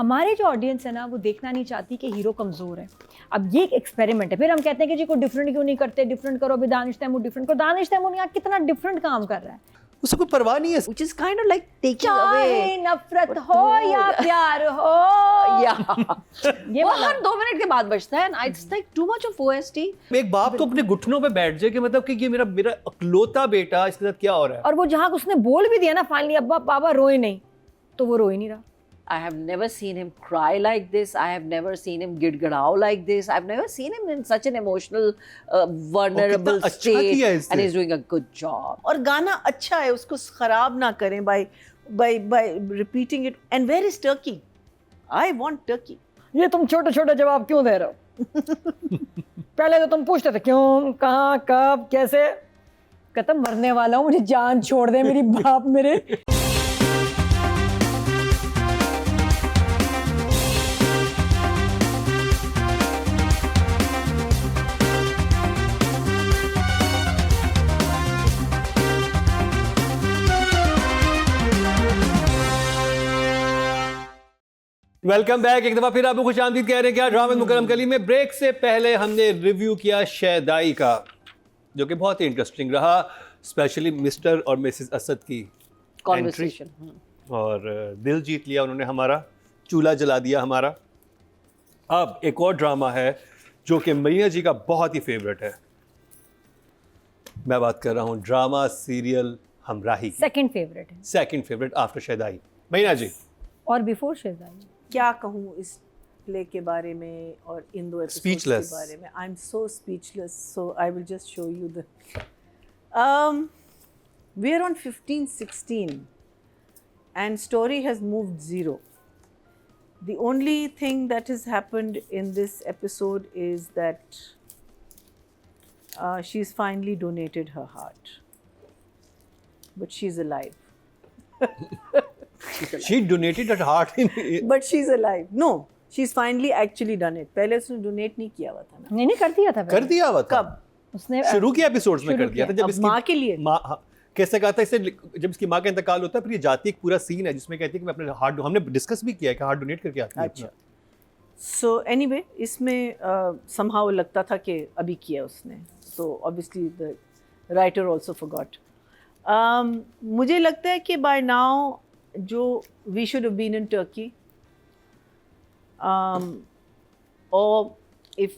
हमारे जो ऑडियंस है ना वो देखना नहीं चाहती कि हीरो कमज़ोर है। अब ये एक एक्सपेरिमेंट है, फिर हम कहते हैं कि जी कोई डिफरेंट क्यों नहीं करते, डिफरेंट करो, अभी दानिश तैमूर डिफरेंट करो। दानिश तैमूर यहाँ कितना डिफरेंट काम कर रहा है, उसको कोई परवाह नहीं है, which is kind of like taking चाहे away नफरत हो या प्यार हो। ये वो हर 2 मिनट के बाद बजता है and it's like too much of OST। एक बाप तो अपने घुटनों पे बैठ जाए कि मतलब कि ये मेरा मेरा अकलौता बेटा, इसके साथ क्या हो रहा है। और वो जहाँ उसने बोल भी दिया ना फाइनली अब्बा पापा रोए नहीं, तो वो रो ही नहीं रहा। I have never seen him cry like this. I have never seen him gidgadao like this. I've never seen him in such an emotional, vulnerable अच्छा state, किया इसने। and he's doing a good job. और गाना अच्छा है, उसको खराब ना करें by repeating it. And where is Turkey? I want Turkey. ये तुम छोटे छोटे जवाब क्यों दे रहे हो? पहले तो तुम पूछते थे क्यों, कहाँ, कब, कैसे। कहता मरने वाला हूँ, मुझे जान छोड़ दे मेरी बाप मेरे। Welcome back. एक दफा फिर आपको खुश आमदीद कह रहे हैं। क्या ड्रामा मुकरम कली में ब्रेक से पहले हमने रिव्यू किया शहदाई का, जो कि बहुत ही इंटरेस्टिंग रहा, स्पेशली मिस्टर और मिसेस असद की Conversation. और दिल जीत लिया उन्होंने हमारा, चूल्हा जला दिया हमारा। अब एक और ड्रामा है जो कि मरीना जी का बहुत ही फेवरेट है। मैं बात कर रहा हूँ ड्रामा सीरियल हमराही की। सेकंड फेवरेट है, सेकंड फेवरेट आफ्टर शहदाई। मरीना जी, और बिफोर शहजादी। क्या कहूँ इस प्ले के बारे में और इन 2 एपिसोड्स के Speechless. बारे में। I am so speechless, so I will just show you the we are on 15-16 and story has moved 0. The only thing that has happened in this episode is that she's finally donated her heart, but she's alive. she donated her heart in But she's alive. No, she's finally actually done it. पहले उसने donate नहीं किया हुआ था ना। नहीं कर दिया था कर दिया हुआ था। कब? उसने शुरू के एपिसोड्स में शुरू कर दिया था, किया। जब अब माँ के लिए? माँ, हाँ, कैसे कहा था इसे, जब इसकी माँ का इंतकाल होता है फिर ये जाती है, एक पूरा सीन है जिसमें कहती है कि मैं अपने हार्ट, हमने डिस्कस भी किया है कि हार्ट डोनेट करके आती है। अच्छा। So anyway, इसमें somehow लगता था कि अभी किया उसने। So obviously the writer also forgot. मुझे लगता है कि by now जो we should have been in Turkey, or if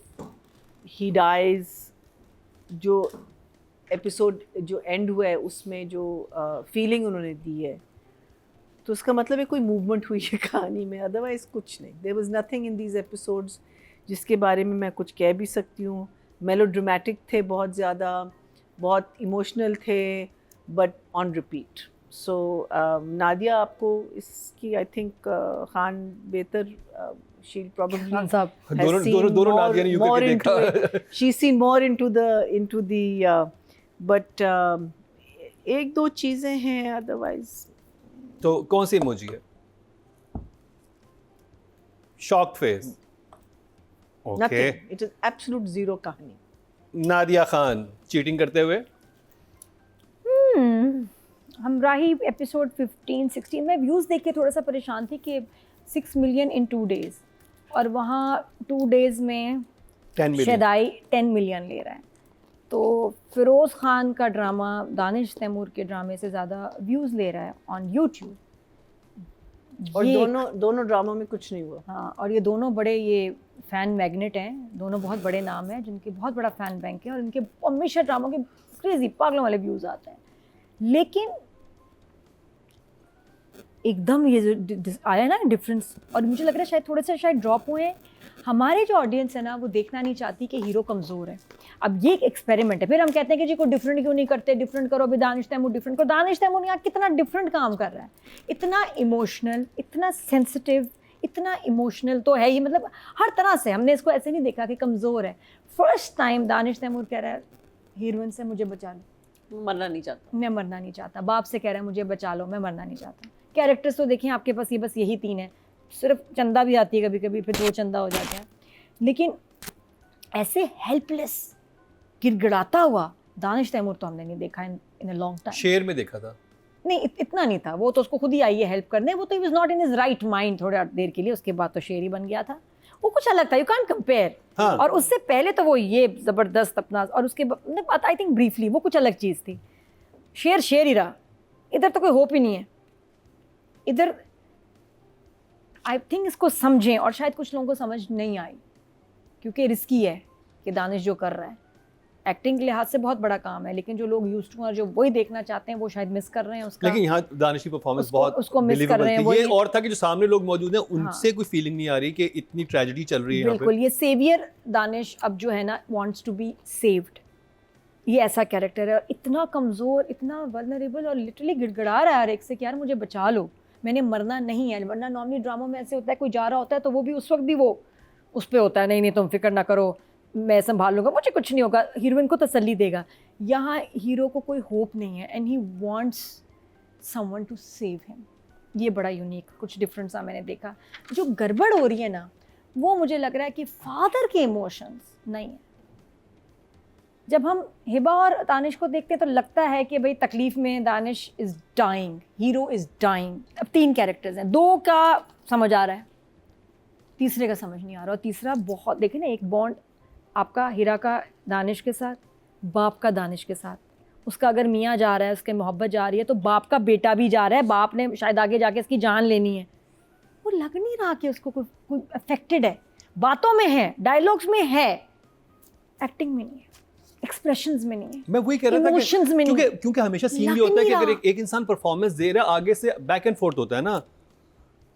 he dies, जो एपिसोड जो एंड हुआ है उसमें जो फीलिंग उन्होंने दी है, तो उसका मतलब है कोई मूवमेंट हुई है कहानी में, अदरवाइज कुछ नहीं। There was nothing in these episodes जिसके बारे में मैं कुछ कह भी सकती हूँ। मेलोड्रामेटिक थे बहुत ज़्यादा, बहुत इमोशनल थे, बट ऑन रिपीट। सो नादिया, आपको इसकी आई थिंक खान बेहतर, she'll probably खान साहब has seen दोनों नादिया ने यूं more करके into देखा। it. She's seen more into the but एक दो चीजें हैं, otherwise तो कौन सी इमोजी है? Shock face. Okay. nothing. It is absolute zero कहानी। नादिया खान चीटिंग करते हुए। हमराही एपिसोड 15-16 में व्यूज़ देख के थोड़ा सा परेशान थी कि 6 मिलियन इन 2 days, और वहाँ 2 days में 10 मिलियन। शहदाई 10 मिलियन ले रहा है। तो फिरोज़ खान का ड्रामा दानिश तैमूर के ड्रामे से ज़्यादा व्यूज़ ले रहा है ऑन यूट्यूब। और दोनों ड्रामा में कुछ नहीं हुआ। हाँ, और ये दोनों बड़े ये फ़ैन मैग्नेट हैं, दोनों बहुत बड़े नाम हैं जिनके बहुत बड़ा फ़ैन बैंक है, और इनके हमेशा ड्रामों के क्रेज़ी पागलों वाले व्यूज़ आते हैं। लेकिन एकदम ये जो आया ना डिफरेंस, और मुझे लग रहा है शायद थोड़े से शायद ड्रॉप हुए हैं। हमारे जो ऑडियंस है ना वो देखना नहीं चाहती कि हीरो कमज़ोर है। अब ये एक एक्सपेरिमेंट है, फिर हम कहते हैं कि जी कोई डिफरेंट क्यों नहीं करते, डिफरेंट करो, अभी दानिश तैमूर डिफरेंट करो। दानिश तैमूर यहाँ कितना डिफरेंट काम कर रहा है, इतना इमोशनल, इतना सेंसिटिव, इतना इमोशनल तो है ये, मतलब हर तरह से हमने इसको ऐसे नहीं देखा कि कमज़ोर है। फर्स्ट टाइम दानिश तैमूर कह रहा है हीरोइन से मुझे बचा लो, मरना नहीं चाहता, मैं मरना नहीं चाहता। बाप से कह रहा है मुझे बचा लो, मैं मरना नहीं चाहता। कैरेक्टर्स तो देखिए आपके पास, ये बस यही 3 हैं, सिर्फ चंदा भी आती है कभी कभी, फिर 2 चंदा हो जाते हैं। लेकिन ऐसे हेल्पलेस गिड़गिड़ाता हुआ दानिश तैमूर तो हमने नहीं देखा इन अ लॉन्ग टाइम। शेर में देखा था। नहीं इतना नहीं था, वो तो उसको खुद ही आई है हेल्प करने, वो तो he was not in his right mind थोड़ा देर के लिए, उसके बाद तो शेर ही बन गया था, वो कुछ अलग था, यू कांट कंपेयर। हाँ। और उससे पहले तो वो ये ज़बरदस्त अपना, और उसके आई थिंक ब्रीफली वो कुछ अलग चीज़ थी। शेर शेर ही रहा, इधर तो कोई होप ही नहीं है। इधर आई थिंक इसको समझें, और शायद कुछ लोगों को समझ नहीं आई क्योंकि रिस्की है कि दानिश जो कर रहा है एक्टिंग के लिहाज से बहुत बड़ा काम है, लेकिन जो लोग यूज्ड टू और जो वही देखना चाहते हैं वो शायद मिस कर रहे हैं उसका। लेकिन यहाँ दानिश की परफॉर्मेंस बहुत उसको मिस कर रहे हैं। ये और था कि जो सामने लोग मौजूद हैं उनसे कोई फीलिंग नहीं आ रही कि इतनी ट्रेजेडी चल रही है यहाँ पे। बिल्कुल, ये सेवियर दानिश अब जो है ना वांट्स टू बी सेव्ड, ये ऐसा कैरेक्टर है, इतना कमज़ोर, इतना वल्नरेबल, और लिटरली गिड़गिड़ा रहा है हर एक से कि यार मुझे बचा लो, मैंने मरना नहीं है। वरना नॉर्मली ड्रामों में ऐसे होता है कोई जा रहा होता है तो वो भी उस वक्त भी वो उस पर होता है, नहीं तुम फिक्र ना करो मैं संभाल लूँगा, मुझे कुछ नहीं होगा, हीरोइन को तसल्ली देगा। यहाँ हीरो को कोई होप नहीं है and he wants someone to save him. ये बड़ा यूनिक कुछ डिफरेंट सा मैंने देखा। जो गड़बड़ हो रही है ना वो मुझे लग रहा है कि फादर के इमोशंस नहीं है। जब हम हिबा और दानिश को देखते हैं तो लगता है कि भाई तकलीफ़ में Danish is dying, hero is dying. अब 3 कैरेक्टर्स हैं, 2 का समझ आ रहा है, तीसरे का समझ नहीं आ रहा। और तीसरा बहुत, देखिए ना, एक बॉन्ड आपका हीरा का दानिश के साथ, बाप का दानिश के साथ, उसका अगर मियाँ जा रहा है, उसके मोहब्बत जा रही है तो बाप का बेटा भी जा रहा है, बाप ने शायद आगे जाके इसकी जान लेनी है। वो लग नहीं रहा कि उसको कोई अफेक्टेड है। बातों में है, डायलॉग्स में है, एक्टिंग में नहीं है, एक्सप्रेशंस में नहीं है, मैं वही कह रहा था इमोशंस में नहीं है। क्योंकि हमेशा सीन लग ये होता है कि नहीं अगर रहा। एक इंसान परफॉर्मेंस दे रहा है आगे से बैक एंड फोर्थ होता है ना,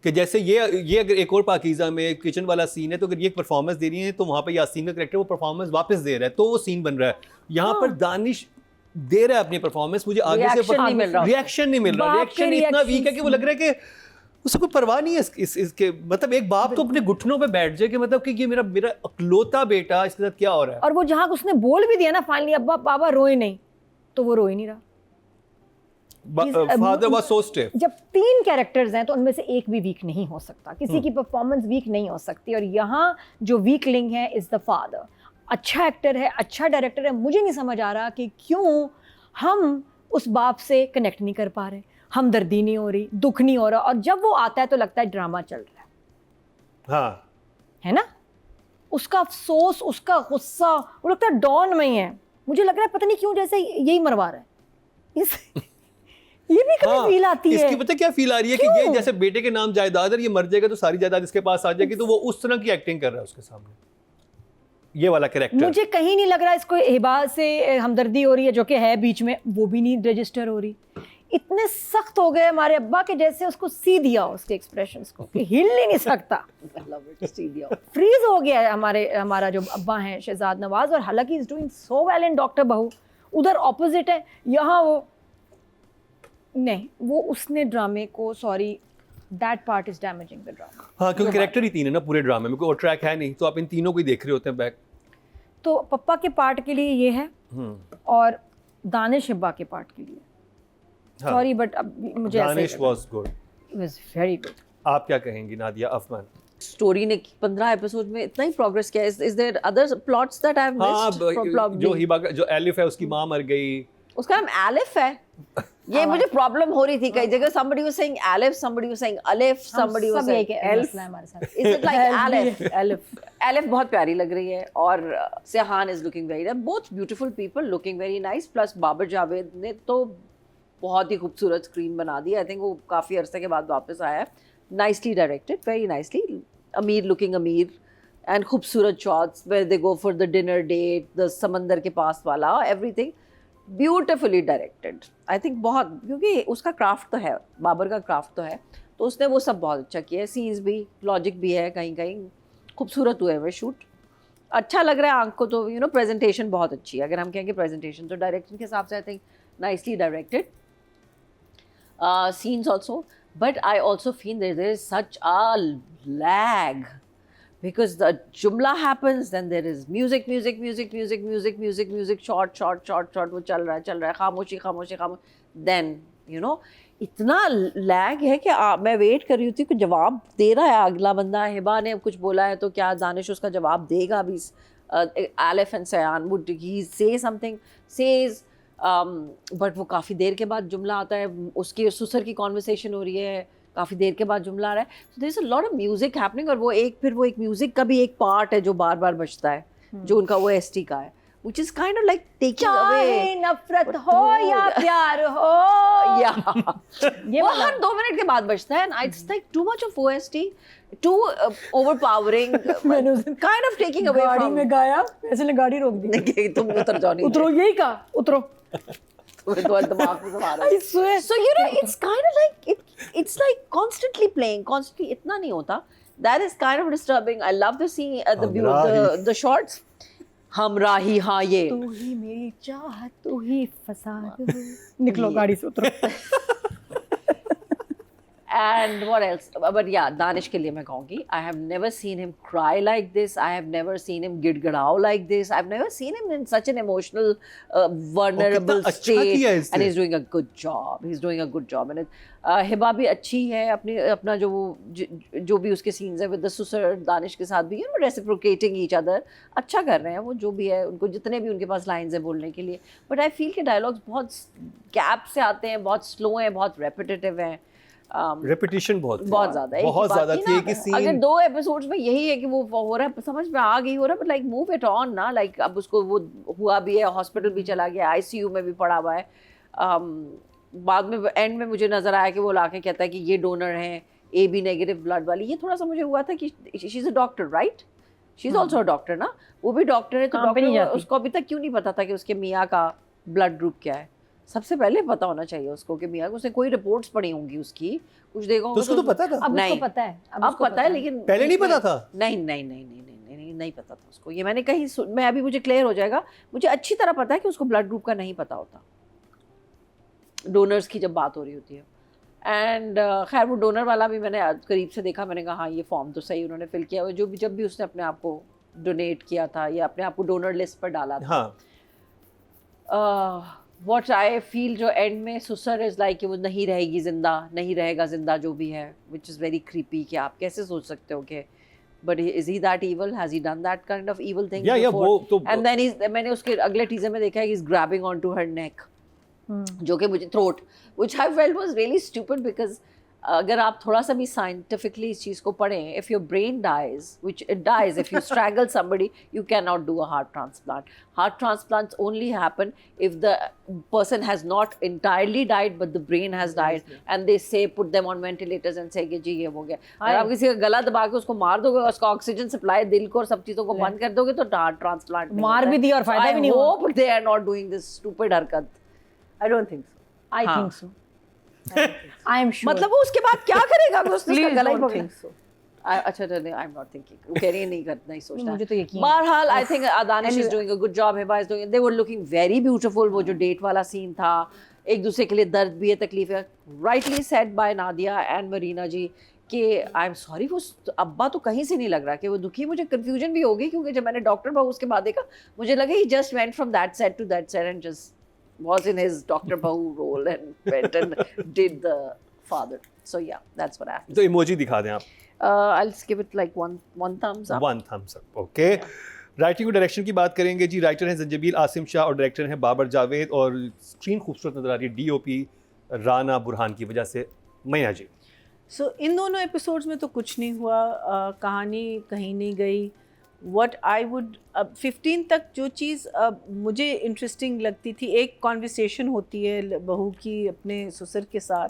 कि जैसे ये अगर एक और पाकीज़ा में किचन वाला सीन है तो अगर ये परफॉर्मेंस दे रही है तो वहाँ पे यासीन का कैरेक्टर वो परफॉर्मेंस वापस दे रहा है तो वो सीन बन रहा है। यहाँ पर दानिश दे रहा है अपनी परफॉर्मेंस, मुझे आगे से Reaction नहीं मिल रहा। रिएक्शन नहीं मिल रहा, बाप के रिएक्शन इतना वीक है कि वो reactions लग रहा है कि उसको कोई परवाह नहीं है इसके, मतलब एक बाप तो अपने घुटनों पे बैठ जाए कि मतलब कि ये मेरा अकलौता बेटा, इसके साथ क्या हो रहा है। और वो जहाँ उसने बोल भी दिया ना फाइनली, अब्बा बाबा रोए नहीं, तो वो रोए नहीं रहा। Father was so stiff. जब 3 कैरेक्टर्स हैं तो उनमें से एक भी वीक नहीं हो सकता, किसी की परफॉर्मेंस वीक नहीं हो सकती। और यहाँ जो वीक लिंक है इज़ द फादर। अच्छा एक्टर है, अच्छा डायरेक्टर है, मुझे नहीं समझ आ रहा कि क्यों हम उस बाप से कनेक्ट नहीं कर पा रहे, हमदर्दी नहीं हो रही, दुख नहीं हो रहा, और जब वो आता है तो लगता है ड्रामा चल रहा है। हाँ, है ना, उसका अफसोस, उसका गुस्सा, वो लगता है डॉन में ही है। मुझे लग रहा है पता नहीं क्यों जैसे यही मरवा रहा है इस ये भी कभी फील आती है। इसकी पता क्या फील आ रही है कि ये जैसे बेटे के नाम जायदाद है, ये मर जाएगा तो सारी जायदाद इसके पास आ जाएगी, तो वो उस तरह की एक्टिंग कर रहा है उसके सामने, ये वाला कैरेक्टर। मुझे कहीं नहीं लग रहा इसको हिबा से हमदर्दी हो रही है, जो कि है बीच में, वो भी नहीं रजिस्टर हो रही। इतने सख्त हो गए हमारे अब्बा के जैसे उसको सी दिया उसके एक्सप्रेशंस को कि हिल ही नहीं सकता, फ्रीज हो गया है हमारा जो अब्बा हैं शहजाद नवाज। और हालांकि is doing so well in doctor बहू, उधर ऑपोजिट है, यहाँ वो नहीं, वो उसने ड्रामे को, sorry that part is damaging the drama. हाँ, क्योंकि कैरेक्टर ही 3 है ना पूरे ड्रामे में, कोई और ट्रैक है नहीं, तो आप इन तीनों को ही देख रहे होते हैं बैक। तो पप्पा के पार्ट के लिए ये है और दानिश हिब्बा के पार्ट के लिए सॉरी, बट अब मुझे Danish was good, it was very good. आप क्या कहेंगी नादिया अफमान? स्टोरी ने 15 एपिसोड में इतना ही प्रोग्रेस किया। Is there other plots that I have missed? जो हिबा जो एलिफ है उसकी माँ मर गई, उसका नाम एलिफ है। ये मुझे प्रॉब्लम हो रही थी कई जगह, somebody was saying Alif, somebody was saying Alif, somebody was saying Elf. Is it like Alif? Alif बहुत प्यारी लग रही है, और सेहान is looking very nice. Both beautiful people looking very nice. Plus Babar Javed ने तो बहुत ही खूबसूरत स्क्रीन बना दी। आई थिंक वो काफ़ी अरसे के बाद वापस आया है। Nicely directed, very nicely. अमीर लुकिंग अमीर एंड खूबसूरत shots where they go for the dinner date, the समंदर के पास वाला, everything beautifully directed. I think बहुत, क्योंकि उसका क्राफ्ट तो है, बाबर का क्राफ्ट तो है, तो उसने वो सब बहुत अच्छा किया है। सीन्स भी, लॉजिक भी है, कहीं कहीं खूबसूरत हुए हुए शूट, अच्छा लग रहा है आंख को। तो यू नो प्रेजेंटेशन बहुत अच्छी है। अगर हम कहेंगे प्रेजेंटेशन, तो डायरेक्शन के हिसाब से I think nicely directed. Scenes also, but I also feel that there is such a lag because the jumla happens, then there is music, short, वो चल रहा है, खामोशी, then you know इतना लैग है कि मैं वेट कर रही थी कि जवाब दे रहा है अगला बंदा। हिबा ने अब कुछ बोला है तो क्या दानिश उसका जवाब देगा भी? Alif and Sayan, would he say something? Says but वो काफ़ी देर के बाद जुमला आता है, उसकी सुसर की कॉन्वर्सेशन हो रही है, काफ़ी देर के बाद जुमला आ रहा है, so there is a lot of music happening, और वो एक म्यूजिक का भी एक पार्ट है जो बार बार बजता है, जो उनका वो एसटी का है, which is kind of like taking चाहे away नफरत हो या प्यार हो, ये वो हर 2 मिनट के बाद बजता है, and it's like too much of OST, too overpowering, मैंने उस दिन kind of taking away गाड़ी from में गाया, ऐसे ने गाड़ी रोक दी, नहीं, तुम उतर जाओ, नहीं उतरो, यही कहा उतरो, तुम्हें तो दिमाग में सवार है। I swear. So you know, it's kind of like it's like constantly playing, constantly, इतना नहीं होता, that is kind of disturbing. I love the scene, the shots, हमराही, हाँ ये तू ही मेरी चाहत, तू ही फसाद हो, निकलो गाड़ी से उतरो। And what else? But yeah, Danish के लिए मैं कहूँगी, I have never seen him cry like this. I have never seen him गिड़गिड़ाओ like this. I've never seen him in such an emotional, vulnerable कितना अच्छा किया है state. इसने। And he's doing a good job. He's doing a good job. And Hiba भी अच्छी है, अपना जो भी उसके scenes है with the सुसर, दानिश के साथ भी, you know, reciprocating each other, अच्छा कर रहे हैं वो, जो भी है, उनको जितने भी उनके पास lines है बोलने के लिए. But I feel कि dialogues बहुत gap से आते हैं, बहुत slow हैं, बहुत repetitive हैं. रेपिटेशन बहुत ज़्यादा है, बहुत ज़्यादा थी कि अगर सीन 2 एपिसोड्स में यही है कि वो हो रहा है, समझ में आ गई, हो रहा है, but like move it on ना, लाइक अब उसको वो हुआ भी है, हॉस्पिटल भी चला गया, आईसीयू में भी पड़ा हुआ है, बाद में एंड में मुझे नजर आया कि वो लाके कहता है कि ये डोनर है AB नेगेटिव ब्लड वाली, ये थोड़ा सा मुझे हुआ था कि she is a doctor, right, she is also a doctor ना, वो भी डॉक्टर है, तो डॉक्टर उसको अभी तक क्यों नहीं पता था कि उसके मियाँ का ब्लड ग्रुप क्या है? सबसे पहले पता होना चाहिए उसको कि मियाँ, उसने कोई रिपोर्ट्स पढ़ी होंगी उसकी, कुछ देखा होगा, तो उसको तो पता था, अब उसको पता है, अब पता है, लेकिन पहले नहीं पता था। नहीं पता था उसको, ये मैंने कहीं मैं अभी मुझे क्लियर हो जाएगा, मुझे अच्छी तरह पता है कि उसको ब्लड ग्रुप का नहीं पता होता, डोनर्स की जब बात हो रही होती है। एंड खैर वो डोनर वाला भी मैंने करीब से देखा, मैंने कहा हाँ ये फॉर्म तो सही उन्होंने फिल किया हुआ, जो भी जब भी उसने अपने आप को डोनेट किया था या अपने आप को डोनर लिस्ट पर डाला था। हाँ व्हाट आई फील, जो एंड में सुसर इज लाइक कि वो नहीं रहेगी जिंदा, नहीं रहेगा जिंदा जो भी है, विच इज़ वेरी क्रीपी कि आप कैसे सोच सकते हो कि but is he that evil, has he done that kind of evil thing before? And then मैंने उसके अगले टीजर में देखा है, he is grabbing on to her neck, जो कि मुझे throat, which I felt was really stupid, because अगर आप थोड़ा सा भी साइंटिफिकली इस चीज़ को पढ़ें, if your brain dies, which it dies if you struggle somebody, you can not do a heart transplant. Heart transplants only happen if the person has not entirely died but the brain has died, and they say put them on ventilators and say कि जी ये हो गया. अगर आप किसी का गला दबा के उसको मार दोगे, उसका ऑक्सीजन सप्लाई दिल को और सब चीज़ों को बंद कर दोगे, तो हार्ट ट्रांसप्लांट मार भी दिया और फायदा भी नहीं हुआ. I hope they are not doing this stupid हरकत. I don't think so. I think so. I am sure. मतलब वो उसके बाद क्या करेगा? उसका Please गला ही don't पकड़ा. think so. अच्छा नहीं, I'm not thinking. वो कह रही है नहीं सोचना. मुझे तो यकीन है. बहरहाल I think Danish is doing a good job. Hiba is doing it. They were looking very beautiful. वो जो डेट वाला सीन था, एक दूसरे के लिए दर्द भी है, तकलीफ है. Rightly said by Nadia and Marina जी कि आई एम सॉरी, वो अब्बा तो कहीं से नहीं लग रहा कि वो दुखी. मुझे कंफ्यूजन भी हो गई क्योंकि जब मैंने डॉक्टर बाबू उसके बाद देखा, मुझे लगा he just went from that set to that set and just was in his Dr. Bahu role and went and did the father. So yeah, that's what happened. तो इमोजी दिखा दें आप. I'll give it like one thumbs up. One thumbs up. Okay. Writing और direction की बात करेंगे जी. Writer हैं जंजबील आसिम शाह और डायरेक्टर हैं बाबर जावेद, और स्क्रीन खूबसूरत नजर आ रही है डीओपी राना बुरहान की वजह से. मैया जी. So इन दोनों एपिसोड्स में तो कुछ नहीं हुआ, कहानी कहीं नहीं गई. What I would 15 तक जो चीज़ मुझे इंटरेस्टिंग लगती थी, एक कॉन्वर्सेशन होती है बहू की अपने ससुर के साथ,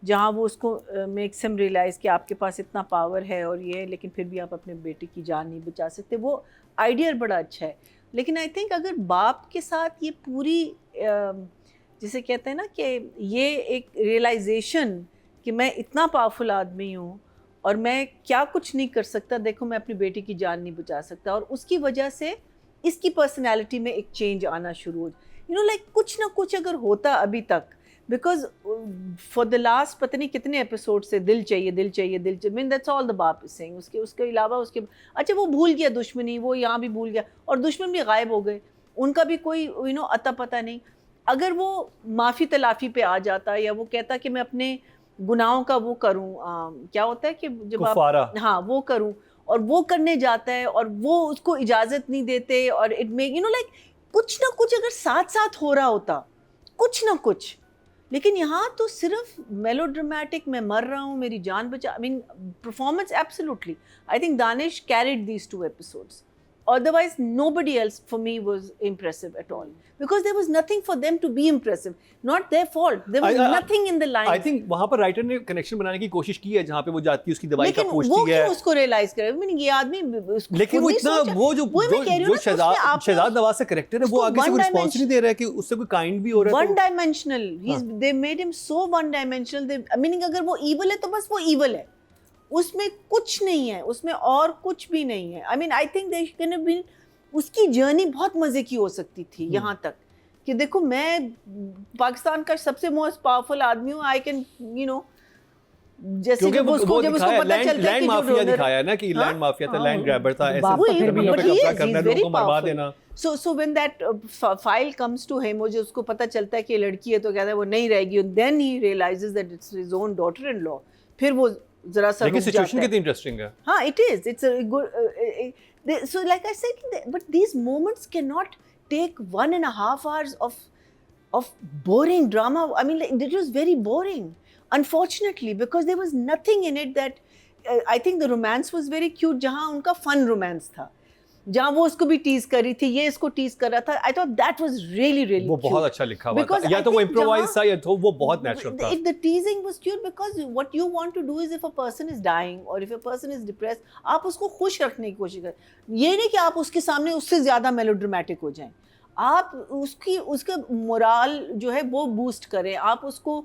जहाँ वो उसको मेक्स हिम रियलाइज़ कि आपके पास इतना पावर है और ये, लेकिन फिर भी आप अपने बेटे की जान नहीं बचा सकते. वो आइडिया बड़ा अच्छा है, लेकिन आई थिंक अगर बाप के साथ ये पूरी जिसे कहते हैं ना कि ये एक रियलाइजेशन कि मैं इतना पावरफुल आदमी हूँ और मैं क्या कुछ नहीं कर सकता, देखो मैं अपनी बेटी की जान नहीं बचा सकता, और उसकी वजह से इसकी पर्सनैलिटी में एक चेंज आना शुरू हो, यू नो लाइक कुछ ना कुछ अगर होता अभी तक, बिकॉज फॉर द लास्ट पता नहीं कितने एपिसोड से दिल चाहिए, मीन दैट्स ऑल द बाप इज सेइंग. उसके अलावा उसके अच्छा वो भूल गया दुश्मनी, वो यहाँ भी भूल गया, और दुश्मन भी गायब हो गए, उनका भी कोई यू नो अता पता नहीं. अगर वो माफ़ी तलाफ़ी पे आ जाता, या वो कहता कि मैं अपने गुनाहों का वो करूं, क्या होता है कि जब आप हाँ वो करूं, और वो करने जाता है और वो उसको इजाज़त नहीं देते, और it make you know like कुछ ना कुछ अगर साथ साथ हो रहा होता कुछ ना कुछ। लेकिन यहाँ तो सिर्फ मेलोड्रामेटिक, मैं मर रहा हूँ, मेरी जान बचा। I mean performance absolutely, I think Danish carried these 2 episodes. Otherwise, nobody else for me was impressive at all, because there was nothing for them to be impressive. Not their fault. There was nothing in the line. I think वहां पर writer ने connection बनाने की कोशिश की है, जहाँ पे वो जाती है उसकी दवाई का लेकिन वो पूछती है, क्यों उसको रियलाइज करे? I mean, ये आदमी लेकिन वो इतना वो शहजाद नवाज से कैरेक्टर है, वो आगे से कोई रिस्पॉन्स नहीं दे रहा है कि उससे कोई काइंड भी हो रहा है। One dimensional, they made him so one dimensional. Meaning अगर वो evil है तो बस वो evil है, उसमें कुछ नहीं है, उसमें और कुछ भी नहीं है। I mean I think they can have been, उसकी जर्नी बहुत मजे की हो सकती थी यहाँ तक कि देखो मैं पाकिस्तान का सबसे मोस्ट पावरफुल आदमी हूँ, आई कैन यू नो, जैसे जब उसको पता चलता है कि माफिया दिखाया है ना कि लैंड माफिया था, लैंड ग्रैबर था, ऐसे कब्जा करना, लोगों को मरवा देना। So when that file comes to him, मुझे उसको पता चलता है कि ये लड़की है, तो कहता है वो नहीं रहेगी, then he realizes that it's his own daughter-in-law. फिर वो जरा सा लेकिन सिचुएशन कितनी इंटरेस्टिंग है। हाँ, it is. It's a good. So like I said, but these moments cannot take 1.5 hours of boring drama. I mean, like, it was very boring, unfortunately, because there was nothing in it that I think the romance was very cute. जहाँ उनका fun romance था, जहाँ वो उसको भी tease कर रही थी, ये इसको टीज कर रहा था। I thought that was really really वो cute. बहुत अच्छा लिखा हुआ था, या तो वो इम्प्रोवाइज था या तो वो बहुत नेचुरल था। The teasing was cute because what you want to do is if a person is dying or if a person is depressed, आप उसको खुश रखने की कोशिश करें। ये नहीं कि आप उसके सामने उससे ज़्यादा मेलोड्रामेटिक हो जाएं, आप उसका मोराल जो है वो बूस्ट करें, आप उसको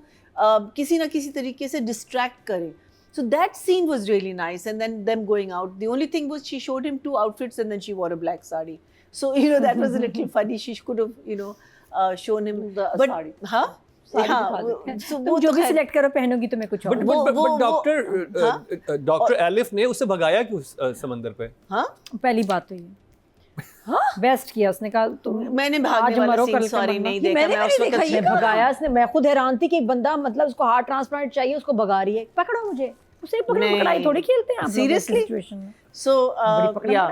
किसी ना किसी तरीके से डिस्ट्रैक्ट करें। So that scene was really nice, and then them going out. The only thing was she showed him 2 outfits and then she wore a black sari. So you know that was a little funny. She could have shown him the sari. हाँ, so तुम जो भी select करो पहनोगी तो मैं कुछ और। But doctor elif ने उसे भगाया क्यों समंदर पे? हाँ, पहली बात तो ये बेस्ट किया उसने, कहा तुम मैंने भागने वाला सीन सॉरी नहीं देखा, मैं उस वक्त उसने भगाया उसने। मैं खुद हैरान थी कि एक बंदा मतलब उसको हार्ट ट्रांसप्लांट चाहिए, उसको भगा रही है, पकड़ो मुझे, उसे पकड़ाई थोड़ी खेलते हैं आप सीरियसली। सिचुएशन में। सो या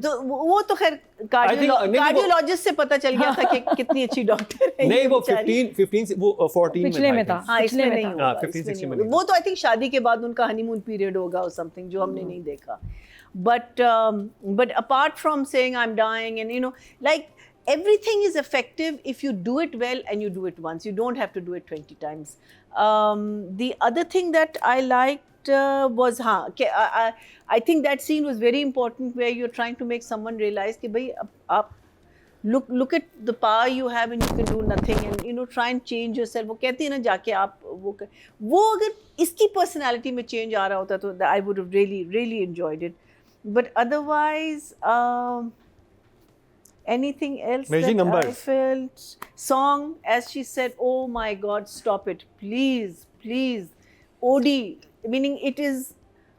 तो वो तो खैर कार्डियोलॉजिस्ट से पता चल गया था कि कितनी अच्छी डॉक्टर है। नहीं, वो 15 वो 14 पिछले में था। हाँ, इसमें नहीं हुआ, 15-16 में। वो तो आई थिंक शादी के बाद उनका हनीमून पीरियड होगा और समथिंग जो हमने नहीं देखा। But apart from saying I'm dying and like everything is effective if you do it well and you do it once. You don't have to do it 20 times. The other thing that I liked was I think that scene was very important where you're trying to make someone realize कि भाई आप look at the power you have and you can do nothing and try and change yourself. वो कहती है ना जाके आप वो अगर इसकी personality में change आ रहा होता तो I would have really enjoyed it. But otherwise, anything else Amazing that numbers. I felt, song, as she said, oh my God, stop it, please. OD, meaning it is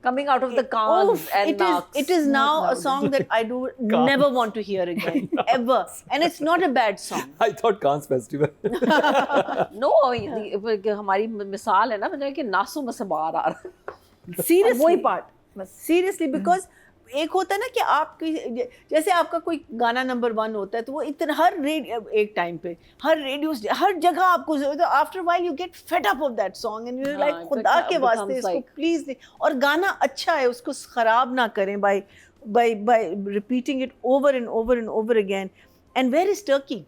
coming out of the cans and knocks. it is now a song that I do never want to hear again, ever. And it's not a bad song. I thought Cannes Festival. No, हमारी मिसाल है ना, मतलब कि नासों में से बाहर आ रहा। Seriously. वही पार्ट सीरियसली, बिकॉज एक होता है ना कि आप जैसे आपका कोई गाना नंबर 1 होता है तो वो इतना हर एक टाइम पे हर रेडियो हर जगह आपको after while you get fed up of that song and you like खुदा के वास्ते इसको प्लीज नहीं। और गाना अच्छा है, उसको खराब ना करें by repeating it over and over again. And where is Turkey?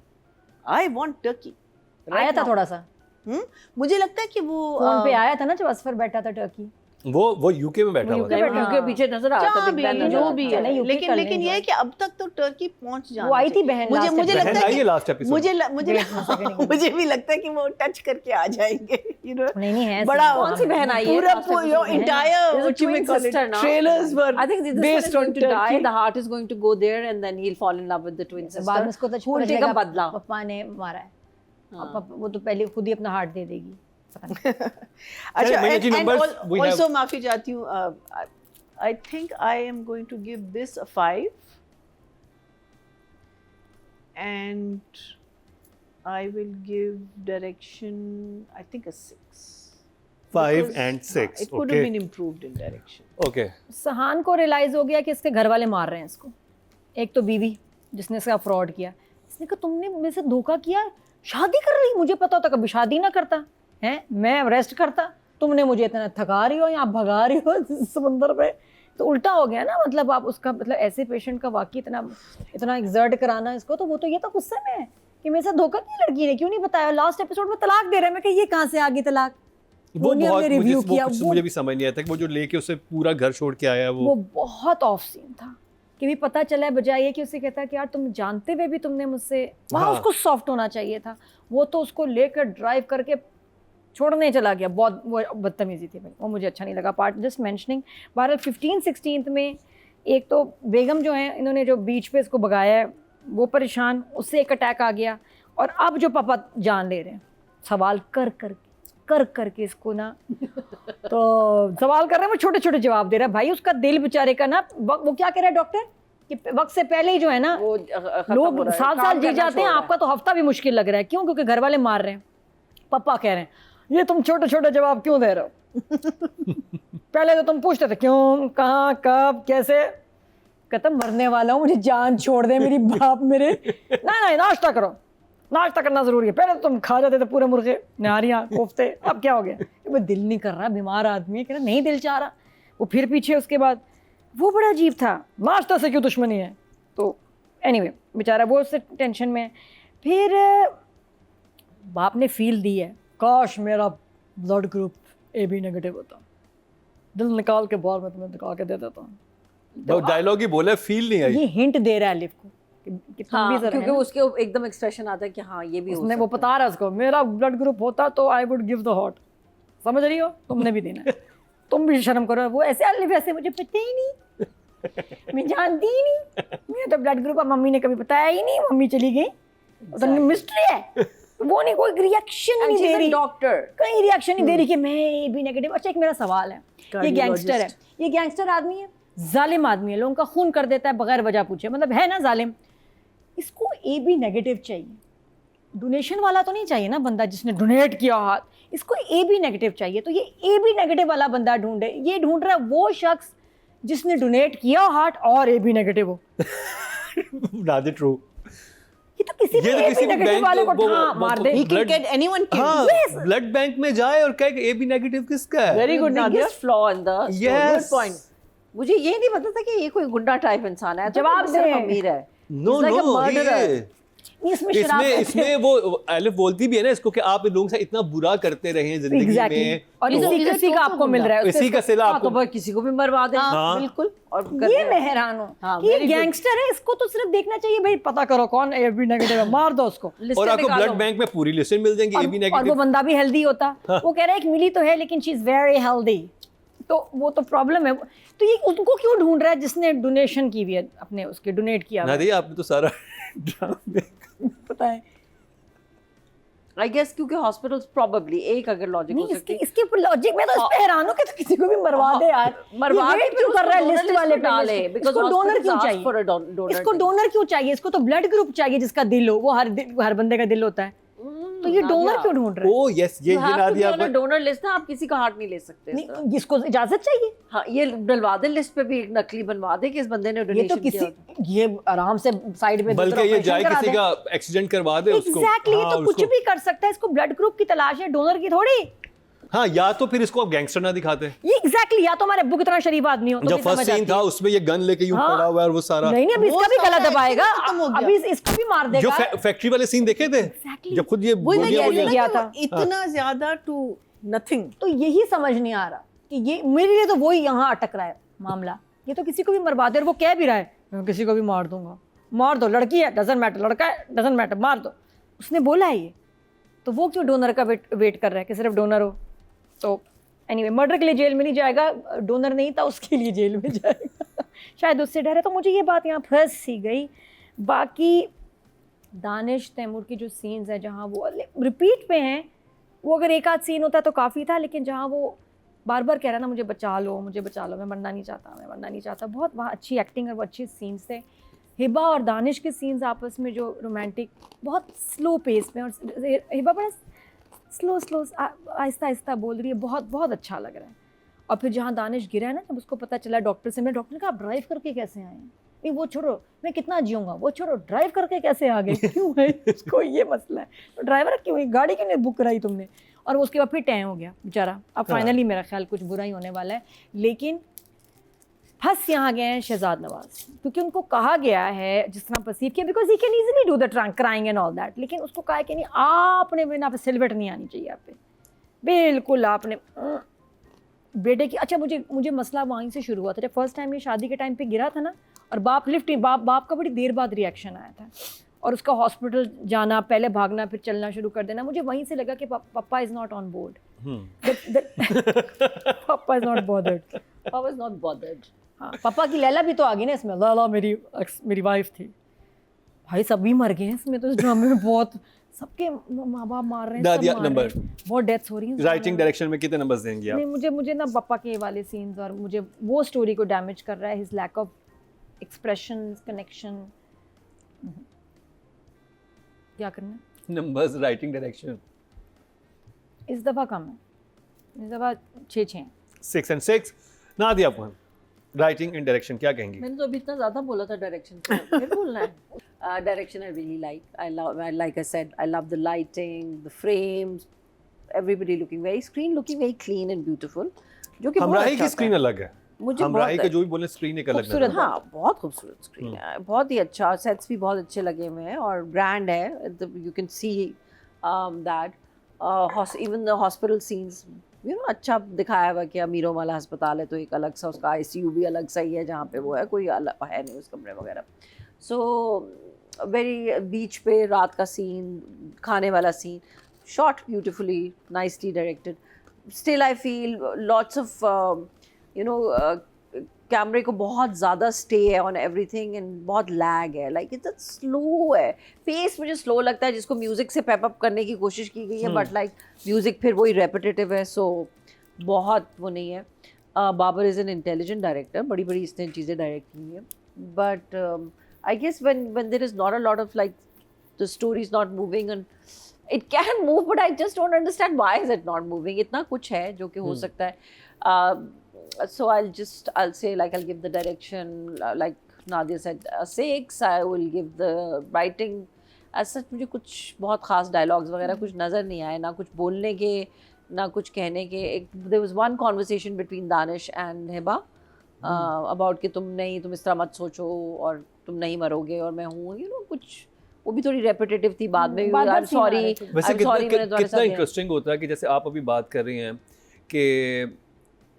I want Turkey. आया था थोड़ा सा, मुझे लगता है कि वो फोन पे आया था ना जब असफर बैठा था टर्की। वो यूके में बैठा हुआ था। उनके पीछे नजर आ रहा था बिग बैन, जो भी है, लेकिन ये है कि अब तक तो टर्की पहुंच जाना। वो आई थी बहन, मुझे लगता है कि लास्ट एपिसोड मुझे भी लगता है कि वो टच करके आ जाएंगे, नहीं है बड़ा कौन सी बहन आई है? पूरा entire trailers were I think this based one on is going to die, Turkey. the heart is going to go there and then he'll fall in love with the twin sister. बाद में उसको तो Who will take a बदला? पापा ने मारा है, वो तो पहले खुद ही अपना हार्ट दे देगी। अच्छा, and also माफी चाहती हूँ, I think I am going to give this a 5 and I will give direction I think a 6. 5 and 6. It could have been improved in direction. Okay. सहान को रियलाइज हो गया कि इसके घर वाले मार रहे हैं इसको। एक तो बीवी जिसने इसका फ्रॉड किया, इसने कहा तुमने मेरे से धोखा किया, शादी कर रही, मुझे पता होता कभी शादी ना करता है, मैं रेस्ट करता, तुमने मुझे इतना थका रही हो या भगा रही हो समंदर पे, तो उल्टा हो गया ना। मतलब आप उसका मतलब ऐसे पेशेंट का वाकई इतना एग्जर्ट कराना इसको, तो वो तो ये तो गुस्से में है कि मेरे साथ धोखा की लड़की ने क्यों नहीं बताया, लास्ट एपिसोड में तलाक दे रहे हैं। मैं कही ये कहाँ से आ गई तलाक, वो नहीं बहुत हमने रिव्यू किया, मुझे भी समझ नहीं आया था कि वो जो लेके उसे पूरा घर छोड़ के आया वो बहुत ऑफ सीन था कि भी पता चला है, बजाय ये कि उसे कहता कि यार तुम जानते हुए भी तुमने मुझसे, वहाँ उसको सॉफ्ट होना चाहिए था, वो तो उसको लेकर ड्राइव करके छोड़ने चला गया। बहुत वो बदतमीजी थी भाई, वो मुझे अच्छा नहीं लगा पार्ट। Just mentioning. 15-16 में एक तो बेगम जो है, इन्होंने जो बीच पे इसको भगाया है वो परेशान, उससे एक अटैक आ गया, और अब जो पापा जान ले रहे हैं सवाल कर करके इसको ना तो सवाल कर रहे हैं, वो छोटे छोटे जवाब दे रहा है। भाई उसका दिल बेचारे का ना, वो क्या कह रहा है डॉक्टर कि वक्त से पहले ही जो है ना वो लोग 7 साल जी जाते हैं, आपका तो हफ्ता भी मुश्किल लग रहा है। क्यों? क्योंकि घर वाले मार रहे हैं। पापा कह रहे हैं ये तुम छोटे छोटे जवाब क्यों दे रहे हो पहले तो तुम पूछते थे क्यों, कहाँ, कब, कैसे। कहता मरने वाला हूँ, मुझे जान छोड़ दे मेरी बाप मेरे। नहीं नाश्ता करो, नाश्ता करना जरूरी है। पहले तो तुम खा जाते थे पूरे मुर्गे, नारियाँ, कोफ्ते, अब क्या हो गया? वो दिल नहीं कर रहा, बीमार आदमी है, कह रहा नहीं दिल चाह रहा। वो फिर पीछे उसके बाद वो बड़ा अजीब था, नाश्ता से क्यों दुश्मनी है। तो एनीवे बेचारा वो उससे टेंशन में है। फिर बाप ने फील दी है, काश मेरा ब्लड ग्रुप AB नेगेटिव होता, दिल निकाल के बाहर मैं तुम्हें दिखा के दे देता हूँ। वो डायलॉग ही बोला, फील नहीं आई। ये हिंट दे रहा है अलिफ को कि तुम भी जरा, क्योंकि उसके एकदम एक्सप्रेशन आता है कि हाँ ये भी हो उसने वो बता रहा है उसको, मेरा ब्लड ग्रुप होता तो I would give the hot. समझ रही हो? तुमने भी देना है, तुम भी शर्म करो। वो ऐसे अलिफ ऐसे, मुझे पता ही नहीं, मैं जानती ही नहीं, मेरा तो ब्लड ग्रुप मम्मी ने कभी बताया ही नहीं, मम्मी चली गई, तो मिस्ट्री है। वो नहीं, कोई रिएक्शन नहीं दे रही डॉक्टर, कहीं रिएक्शन नहीं दे रही कि मैं AB नेगेटिव। अच्छा एक मेरा सवाल है, ये गैंगस्टर है, ये गैंगस्टर आदमी है, जालिम आदमी है, लोगों का खून कर देता है बगैर वजह पूछे, मतलब है ना जालिम। इसको AB नेगेटिव चाहिए, डोनेशन वाला तो नहीं चाहिए ना बंदा जिसने डोनेट किया हाथ, इसको AB नेगेटिव चाहिए। तो ये AB नेगेटिव वाला बंदा ढूंढे, ये ढूंढ रहा है वो शख्स जिसने डोनेट किया हार्ट और AB नेगेटिव हो। Not true. ये तो किसी भी AB नेगेटिव वाले को मार दे। he can get anyone killed. हाँ, ब्लड बैंक में जाए और कहे कि AB नेगेटिव किसका है। Very good Nadia, Biggest flaw in the story. Yes. Good point. मुझे ये नहीं पता था कि ये कोई गुंडा टाइप इंसान है। जवाब दे। अमीर है। No He's like a no, murderer. इसमें शराब इसमें वो अलिफ बोलती भी है ना इसको कि आप लोगों से इतना बुरा करते रहे हैं जिंदगी Exactly. में, और तो इसी का आपको मिल रहा है, इसी का सिला हाँ, आपको। तो भाई किसी को भी मरवा दे। हाँ। बिल्कुल। और ये मैं हैरान हूँ हाँ, कि ये very good. गैंगस्टर है, इसको तो सिर्फ देखना चाहिए भाई, पता करो कौन AB नेगेटिव है, मार दो उसको। और आपको ब्लड बैंक में पूरी लिस्ट मिल जाएंगी AB और वो नेगेटिव। बंदा भी हेल्दी होता, वो कह रहा है एक मिली तो है लेकिन शी इज वेरी हेल्दी, तो वो तो प्रॉब्लम है। तो ये उनको क्यों ढूंढ रहा है जिसने डोनेशन की हुई है, अपने उसके डोनेट किया हुआ है? नादिया आपने तो सारा ड्रामा पता है आई गेस क्योंकि हॉस्पिटल्स प्रोबेबली एक अगर लॉजिक हो नहीं, सकती इसके ऊपर लॉजिक में तो इस पे हैरान हूं कि तो किसी को भी मरवा दे यार, मरवा ये के wait क्यों कर रहा है लिस्ट वाले पे डाले, because इसको डोनर hospitals क्यों ask चाहिए? for a donor इसको thing. डोनर क्यों चाहिए? इसको तो ब्लड ग्रुप चाहिए जिसका दिल हो, वो हर बंदे का दिल होता है, तो ये डोनर क्यों ढूंढ रहा है? ओ यस, ये नादिया आपको डोनर लिस्ट ना, आप किसी का हार्ट नहीं ले सकते इस तरह। नहीं, इसको इजाजत चाहिए। हाँ, ये डलवा दे लिस्ट पे भी, एक नकली बनवा दे कि इस बंदे ने ये तो डोनेशन किया। किसी ये आराम से साइड में बल्कि ये जाए किसी का एक्सीडेंट करवा दे उसको। एग्जैक्टली, हाँ, तो कुछ उसको- भी कर सकता है, इसको ब्लड ग्रुप की तलाश है, डोनर की थोड़ी। हाँ, या तो फिर इसको आप गैंगस्टर ना दिखाते। ये एग्जैक्टली, या तो हमारे अब्बू कितना शरीफ आदमी हो तो जब फिर फर्स्ट समझ सीन आती था है। उसमें ये गन लेके यूं हाँ। खड़ा हुआ है और वो सारा नहीं अभी वो इसका भी सारा गला दबाएगा, action खत्म हो गया। अभी इसको भी मार जो देगा। फैक्ट्री वाले सीन देखे थे Exactly. जब खुद ये वही मैं गोलियां कह रही हूँ गया ना था। कि वो इतना ज्यादा टू नथिंग। तो यही समझ नहीं आ रहा कि ये मेरे लिए तो वही यहाँ अटक रहा है मामला। ये तो किसी को भी मरवा दे, और वो कह भी रहा है मैं किसी को भी मार दूंगा, मार दो, लड़की है डजंट मैटर, लड़का है डजंट मैटर, मार दो। उसने बोला है ये, तो वो क्यों डोनर का वेट कर रहा है कि सिर्फ डोनर हो? तो एनीवे मर्डर के लिए जेल में नहीं जाएगा, डोनर नहीं था उसके लिए जेल में जाएगा शायद उससे डर है। तो मुझे ये बात यहाँ फंस सी गई। बाकी दानिश तैमूर की जो सीन्स हैं जहाँ वो रिपीट पे हैं, वो अगर एक आध सीन होता तो काफ़ी था, लेकिन जहाँ वो बार बार कह रहा ना मुझे बचा लो, मुझे बचा लो, मैं मरना नहीं चाहता, मैं मरना नहीं चाहता, बहुत वहाँ अच्छी एक्टिंग और वो अच्छे सीन्स थे। हिबा और दानिश के सीन्स आपस में जो रोमांटिक, बहुत स्लो पेस में, और हिबा बड़ा स्लो आहिस्ता आहिस्ता बोल रही है, बहुत बहुत अच्छा लग रहा है। और फिर जहाँ दानिश गिरा है ना, जब उसको पता चला डॉक्टर से, मैं डॉक्टर ने कहा आप ड्राइव करके कैसे आए हैं? नहीं वो छोड़ो, मैं कितना जीऊँगा, वो छोड़ो, ड्राइव करके कैसे आ गए, क्यों है इसको ये मसला है, तो ड्राइवर क्यों है, गाड़ी क्यों नहीं बुक कराई तुमने। और उसके बाद फिर टाइम हो गया बेचारा। अब फाइनली मेरा ख्याल कुछ बुरा ही होने वाला है, लेकिन फंस यहाँ गए हैं शहजाद नवाज, क्योंकि उनको कहा गया है जिस तरह परसीव किया, because he can easily do the crying and all that, लेकिन उसको कहा है कि नहीं आपने बिना पे सिलवट नहीं आनी चाहिए आप पे, बिल्कुल आपने बेटे की। अच्छा मुझे मसला वहीं से शुरू हुआ था, जब फर्स्ट टाइम ये शादी के टाइम पे गिरा था ना, और बाप का बड़ी देर बाद रिएक्शन आया था, और उसका हॉस्पिटल जाना, पहले भागना फिर चलना शुरू कर देना, मुझे वहीं से लगा कि पापा इज़ नॉट ऑन बोर्ड, पापा इज़ नॉट बॉदर्ड, पापा इज नॉट बॉदर्ड। हाँ पापा की लैला भी तो आ गई ना इसमें, लैला मेरी वाइफ थी, भाई सभी मर गए हैं इसमें तो, इस ड्रामे में बहुत सबके माँ बाप मार रहे हैं, सब मार रहे हैं, बहुत डेथ्स हो रही हैं। राइटिंग डायरेक्शन में कितने नंबर्स देंगे आप? नहीं मुझे ना पापा के वाले सीन्स और मुझे वो स्टोरी को डैमेज कर रहा है, his lack of expressions, connection. क्या करना है? नंबर्स, राइटिंग डायरेक्शन इस दफ़ा कम है, इस दफ़ा 6 हैं। 6 and 6। Nadia upon writing and direction क्या कहेंगी? मैंने तो अभी इतना ज़्यादा बोला था डायरेक्शन, फिर बोलना है। Direction I really like. Like I said, I love the lighting, the frames, everybody looking very clean and beautiful. जो कि हमराही की स्क्रीन अलग है, मुझे हमराही का जो भी बोले स्क्रीन एक अलग खूबसूरत, हाँ बहुत खूबसूरत स्क्रीन है, बहुत ही अच्छा, सेट्स भी बहुत अच्छे लगे हुए हैं और ग्रैंड है, you can see that even the hospital scenes अच्छा दिखाया हुआ कि अमीरों वाला अस्पताल है तो एक अलग सा उसका ICU भी अलग सा ही है, जहाँ पे वो है कोई अलग है नहीं उस कमरे वगैरह। सो वेरी बीच पे रात का सीन, खाने वाला scene, shot beautifully, nicely directed. Still I feel lots of कैमरे को बहुत ज़्यादा स्टे है ऑन एवरीथिंग एंड बहुत लैग है, लाइक इट्स स्लो है, पेस मुझे स्लो लगता है, जिसको म्यूज़िक से पैप अप करने की कोशिश की गई है, बट लाइक म्यूज़िक फिर वही रेपिटेटिव है, सो बहुत वो नहीं है। Babar is an intelligent director, बड़ी बड़ी इसने चीज़ें डायरेक्ट की हैं, but I guess when there is not a lot of like the story is not moving and it can move, but I just don't understand why is it not moving. इतना कुछ है जो कि हो सकता है। So I'll say like I'll give the direction like Nadia said 6. I will give the writing as such मुझे कुछ बहुत ख़ास dialogues वगैरह कुछ नज़र नहीं आए, ना कुछ बोलने के ना कुछ कहने के। There was one conversation between Danish and Hiba about कि तुम इस तरह मत सोचो और तुम नहीं मरोगे और मैं हूँ, कुछ वो भी थोड़ी रेपिटेटिव थी, बाद में I'm sorry वैसे कितना इंटरेस्टिंग होता है कि जैसे आप अभी बात कर रही हैं कि